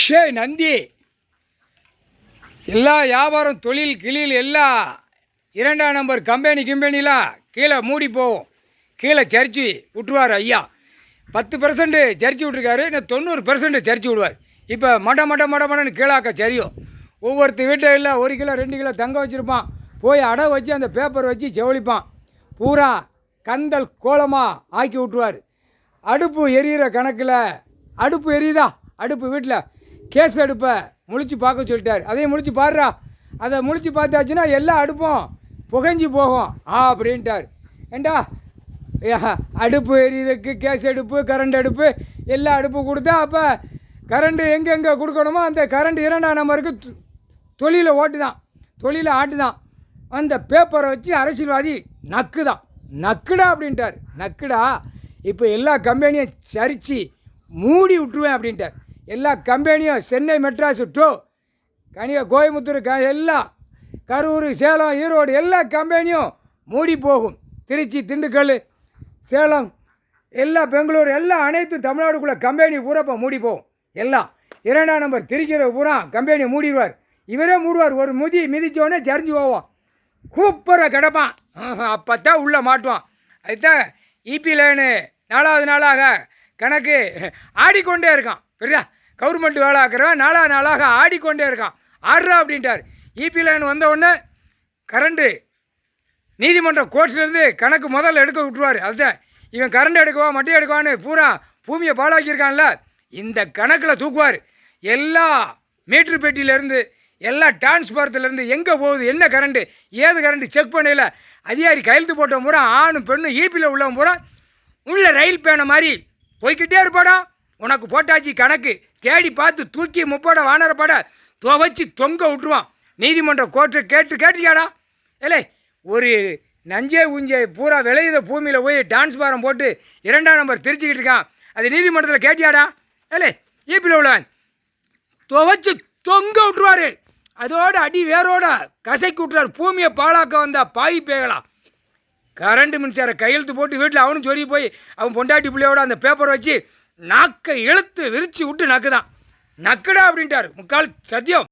ஷே நந்தி எல்லா வியாபாரம் தொழில் கிளியில் எல்லாம் 2ஆம் நம்பர் கம்பெனிலாம் கீழே மூடி போகும். கீழே சரிச்சு விட்டுருவார் ஐயா. 10% சரிச்சு விட்ருக்காரு, இன்னும் 90% சரிச்சு விடுவார். இப்போ மடன்னு கீழாக்க சரியும். ஒவ்வொருத்த வீட்டில் இல்லை 1 கிலோ 2 கிலோ தங்க வச்சுருப்பான். போய் அடை வச்சு அந்த பேப்பர் வச்சு செவலிப்பான். பூரா கந்தல் கோலமாக ஆக்கி விட்ருவார். அடுப்பு எரியிற கணக்கில் அடுப்பு எரியுதா, அடுப்பு வீட்டில் கேஸ் அடுப்பை முழிச்சு பார்க்க சொல்லிட்டார். அதையும் முழிச்சு பாடுறா. அதை முழிச்சு பார்த்தாச்சுன்னா எல்லா அடுப்பும் புகைஞ்சி போகும் அப்படின்ட்டார். ஏண்டா அடுப்பு எரியுதுக்கு கேஸ் அடுப்பு கரண்ட் அடுப்பு எல்லா அடுப்பு கொடுத்தா அப்போ கரண்ட்டு எங்கெங்கே கொடுக்கணுமோ அந்த கரண்ட் 2ஆம் நம்பருக்கு தொழிலை தொழிலை ஆட்டுதான். அந்த பேப்பரை வச்சு அரசியல்வாதி நக்குடா அப்படின்ட்டார். நக்குடா இப்போ எல்லா கம்பெனியும் சரித்து மூடி விட்டுருவேன் அப்படின்ட்டார். எல்லா கம்பெனியும் சென்னை மெட்ராஸு கோயம்புத்தூர் எல்லாம் கரூர் சேலம் ஈரோடு எல்லா கம்பெனியும் மூடி போகும். திருச்சி திண்டுக்கல் சேலம் எல்லாம் பெங்களூர் எல்லாம் அனைத்து தமிழ்நாடுக்குள்ளே கம்பெனி பூரா இப்போ மூடி போகும். எல்லாம் 2ஆம் நம்பர் திரிக்கிற பூரா கம்பெனியை மூடிடுவார். இவரே மூடுவார். ஒரு மிதித்தோடனே சரிஞ்சு போவோம். கூப்பிட்ற கிடப்பான். அப்போ தான் உள்ளே மாட்டுவான். அதுதான் இபி லைனு 4வது நாளாக கணக்கு ஆடிக்கொண்டே இருக்கான். சரியா, கவர்மெண்ட் வேலை ஆக்குறவன் 4வது நாளாக ஆடிக்கொண்டே இருக்கான். ஆடுறா அப்படின்ட்டார். இபி லைன் வந்தவுடனே கரண்ட்டு நீதிமன்ற கோர்ட்லேருந்து கணக்கு முதல்ல எடுக்க விட்டுருவார். அதுதான் இவன் கரண்ட் எடுக்கவா மட்டி எடுக்குவான்னு பூரா பூமியை பாழாக்கியிருக்கான்ல, இந்த கணக்கில் தூக்குவார். எல்லா மீட்ரு பெட்டியிலேருந்து எல்லா டிரான்ஸ்பாரத்துலேருந்து எங்கே போகுது என்ன கரண்ட்டு ஏது கரண்ட்டு செக் பண்ணல அதிகாரி கையெழுத்து போட்ட பூரா ஆணும் பெண்ணும் ஈபியில் உள்ளவன் பூரா உள்ள ரயில் பேனை மாதிரி போய்கிட்டே இருப்பாடா. உனக்கு போட்டாச்சு கணக்கு தேடி பார்த்து தூக்கி முப்பட வானரப்பட துவச்சி தொங்க விட்டுருவான். நீதிமன்ற கோர்ட்டை கேட்டுக்கியாடா. இல்லை ஒரு நஞ்சே உஞ்சே பூரா விளையுத பூமியில் போய் டிரான்ஸ்பாரம் போட்டு 2ஆம் நம்பர் தெரிச்சுக்கிட்டு இருக்கான். அது நீதிமன்றத்தில் கேட்டியாடா. இல்லை ஈபியில் உள்ளவன் துவச்சி தொங்க விட்டுருவார். அதோடு அடி வேரோட கசைக்கு விட்டுறாரு. பூமியை பாழாக்க வந்தா பாய் பேகலாம். கரண்ட் மின்சார கையெழுத்து போட்டு வீட்டில் அவனும் சொல்லி போய் அவன் பொண்டாட்டி பிள்ளையோட அந்த பேப்பரை வச்சு நாக்கை இழுத்து விரித்து விட்டு நக்குதான். நக்குடா அப்படின்ட்டார். முக்கால் சத்தியம்.